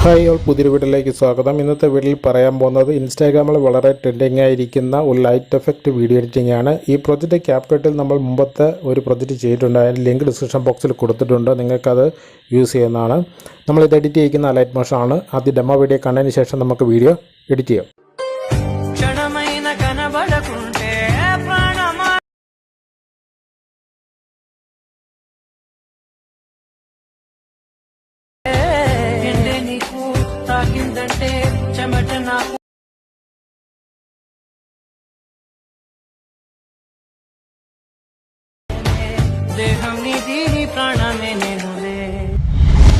Hi all, പുതിയൊരു വീഡിയോയിലേക്ക് സ്വാഗതം. ഇന്നത്തെ വീഡിയോയിൽ പറയാൻ പോകുന്നത് ഇൻസ്റ്റാഗ്രാമിൽ വളരെ ട്രെൻഡിങ് ആയിരിക്കുന്ന ഒരു ലൈറ്റ് എഫക്റ്റ് വീഡിയോ എഡിറ്റിംഗ് ആണ്. ഈ പ്രോജക്റ്റ് ക്യാപ്കട്ടിൽ നമ്മൾ മുമ്പത്തെ ഒരു പ്രോജക്റ്റ് ചെയ്തിട്ടുണ്ട്. അതിൻ്റെ ലിങ്ക് ഡിസ്ക്രിപ്ഷൻ ബോക്സിൽ കൊടുത്തിട്ടുണ്ട്. നിങ്ങൾക്കത് യൂസ് ചെയ്യുന്നതാണ്. നമ്മളിത് എഡിറ്റ് ചെയ്യുന്ന ലൈറ്റ് മോഷൻ ആണ്. ആദ്യം ഡെമോ വീഡിയോ കണ്ടതിന് ശേഷം നമുക്ക് വീഡിയോ എഡിറ്റ് ചെയ്യാം.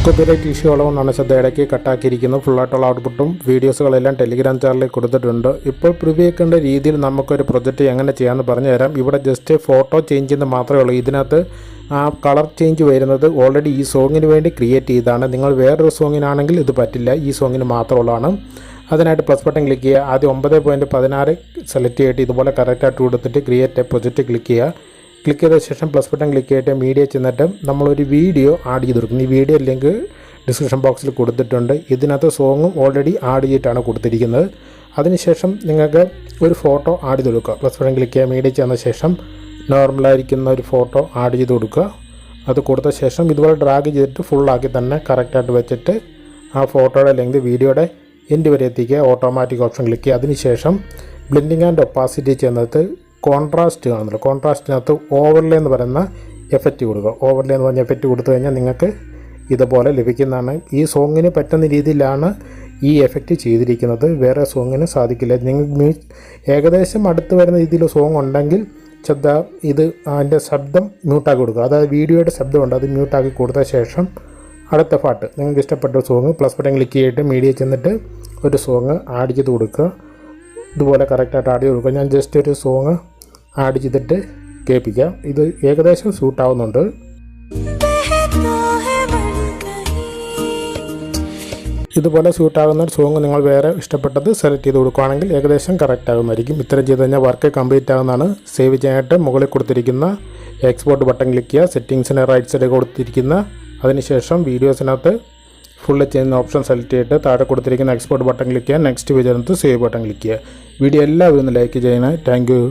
കോപ്പിറൈറ്റ് ഇഷ്യൂ ഉള്ളതുകൊണ്ടാണ് ശ്രദ്ധയിടയ്ക്ക് കട്ടാക്കിയിരിക്കുന്നത്. ഫുള്ളായിട്ടുള്ള ഔട്ട്പുട്ടും വീഡിയോസുകളെല്ലാം ടെലിഗ്രാം ചാനലിൽ കൊടുത്തിട്ടുണ്ട്. ഇപ്പോൾ പ്രിവ്യൂ ചെയ്യേണ്ട രീതിയിൽ നമുക്കൊരു പ്രൊജക്റ്റ് എങ്ങനെ ചെയ്യാമെന്ന് പറഞ്ഞു തരാം. ഇവിടെ ജസ്റ്റ് ഫോട്ടോ ചേഞ്ച് ചെയ്യുന്നത് മാത്രമേ ഉള്ളൂ. ഇതിനകത്ത് ആ കളർ ചേഞ്ച് വരുന്നത് ഓൾറെഡി ഈ സോങ്ങിന് വേണ്ടി ക്രിയേറ്റ് ചെയ്തതാണ്. നിങ്ങൾ വേറൊരു സോങ്ങിനാണെങ്കിൽ ഇത് പറ്റില്ല, ഈ സോങ്ങിന് മാത്രമുള്ളതാണ്. അതിനായിട്ട് പ്ലസ് ബട്ടൺ ക്ലിക്ക് ചെയ്യുക. ആദ്യം 9.16 സെലക്ട് ചെയ്തിട്ട് ഇതുപോലെ കറക്റ്റായിട്ട് കൊടുത്തിട്ട് ക്രിയേറ്റ് എ പ്രൊജക്റ്റ് ക്ലിക്ക് ചെയ്യുക. ക്ലിക്ക് ചെയ്ത ശേഷം പ്ലസ് ബട്ടൺ ക്ലിക്ക് ചെയ്തിട്ട് മീഡിയ ചെന്നിട്ട് നമ്മളൊരു വീഡിയോ ആഡ് ചെയ്ത് കൊടുക്കും. ഈ വീഡിയോ ലിങ്ക് ഡിസ്ക്രിപ്ഷൻ ബോക്സിൽ കൊടുത്തിട്ടുണ്ട്. ഇതിനകത്ത് സോങ്ങും ഓൾറെഡി ആഡ് ചെയ്തിട്ടാണ് കൊടുത്തിരിക്കുന്നത്. അതിനുശേഷം നിങ്ങൾക്ക് ഒരു ഫോട്ടോ ആഡ് ചെയ്ത് കൊടുക്കുക. പ്ലസ് ബട്ടൺ ക്ലിക്ക് ചെയ്യുക, മീഡിയ ചെന്ന ശേഷം നോർമലായിരിക്കുന്ന ഒരു ഫോട്ടോ ആഡ് ചെയ്ത് കൊടുക്കുക. അത് കൊടുത്ത ശേഷം ഇതുപോലെ ഡ്രാഗ് ചെയ്തിട്ട് ഫുള്ളാക്കി തന്നെ കറക്റ്റായിട്ട് വെച്ചിട്ട് ആ ഫോട്ടോയുടെ ലെങ്ത് വീഡിയോയുടെ എൻഡ് വരെ എത്തിക്കുക. ഓട്ടോമാറ്റിക് ഓപ്ഷൻ ക്ലിക്ക് ചെയ്യുക. അതിനുശേഷം ബ്ലെൻഡിങ് ആൻഡ് ഒപ്പാസിറ്റി ചെന്നിട്ട് കോൺട്രാസ്റ്റ് കാണുന്നുള്ളൂ. കോൺട്രാസ്റ്റിനകത്ത് ഓവർലേ എന്ന് പറയുന്ന എഫക്റ്റ് കൊടുക്കുക. ഓവർലേ എന്ന് പറഞ്ഞ എഫക്റ്റ് കൊടുത്തു കഴിഞ്ഞാൽ നിങ്ങൾക്ക് ഇതുപോലെ ലഭിക്കുന്നതാണ്. ഈ സോങ്ങിന് പറ്റുന്ന രീതിയിലാണ് ഈ എഫക്റ്റ് ചെയ്തിരിക്കുന്നത്. വേറെ സോങ്ങിന് സാധിക്കില്ല. നിങ്ങൾ ഏകദേശം അടുത്ത് വരുന്ന രീതിയിൽ സോങ് ഉണ്ടെങ്കിൽ ഇത് അതിൻ്റെ ശബ്ദം മ്യൂട്ടാക്കി കൊടുക്കുക. അതായത് വീഡിയോയുടെ ശബ്ദമുണ്ട്, അത് മ്യൂട്ടാക്കി കൊടുത്ത ശേഷം അടുത്ത പാട്ട് നിങ്ങൾക്ക് ഇഷ്ടപ്പെട്ട സോങ് പ്ലസ് ബട്ടൺ ക്ലിക്ക് ചെയ്തിട്ട് മീഡിയ ചെന്നിട്ട് ഒരു സോങ് ആഡ് ചെയ്ത് കൊടുക്കുക. ഇതുപോലെ കറക്റ്റായിട്ട് ആഡ് ചെയ്ത് കൊടുക്കുക. ഞാൻ ജസ്റ്റ് ഒരു സോങ് ആഡ് ചെയ്തിട്ട് കേൾപ്പിക്കാം. ഇത് ഏകദേശം സൂട്ടാവുന്നുണ്ട്. ഇതുപോലെ സ്യൂട്ടാകുന്ന ഒരു സോങ് നിങ്ങൾ വേറെ ഇഷ്ടപ്പെട്ടത് സെലക്ട് ചെയ്ത് കൊടുക്കുകയാണെങ്കിൽ ഏകദേശം കറക്റ്റ് ആകുന്നതായിരിക്കും. ഇത്രയും ചെയ്ത് കഴിഞ്ഞാൽ വർക്ക് കംപ്ലീറ്റ് ആകുന്നതാണ്. സേവ് ചെയ്യാനായിട്ട് മുകളിൽ കൊടുത്തിരിക്കുന്ന എക്സ്പോർട്ട് ബട്ടൺ ക്ലിക്ക് ചെയ്യുക. സെറ്റിങ്സിന് റൈറ്റ് സൈഡ് കൊടുത്തിരിക്കുന്ന അതിനുശേഷം വീഡിയോസിനകത്ത് ഫുള്ള് ചെയ്യുന്ന ഓപ്ഷൻ സെലക്ട് ചെയ്തിട്ട് താഴെ കൊടുത്തിരിക്കുന്ന എക്സ്പോർട്ട് ബട്ടൺ ക്ലിക്ക് ചെയ്യുക. നെക്സ്റ്റ് പേജിനകത്ത് സേവ് ബട്ടൺ ക്ലിക്ക് ചെയ്യുക. വീഡിയോ എല്ലാവരും ഒന്ന് ലൈക്ക് ചെയ്യണേ. Thank you.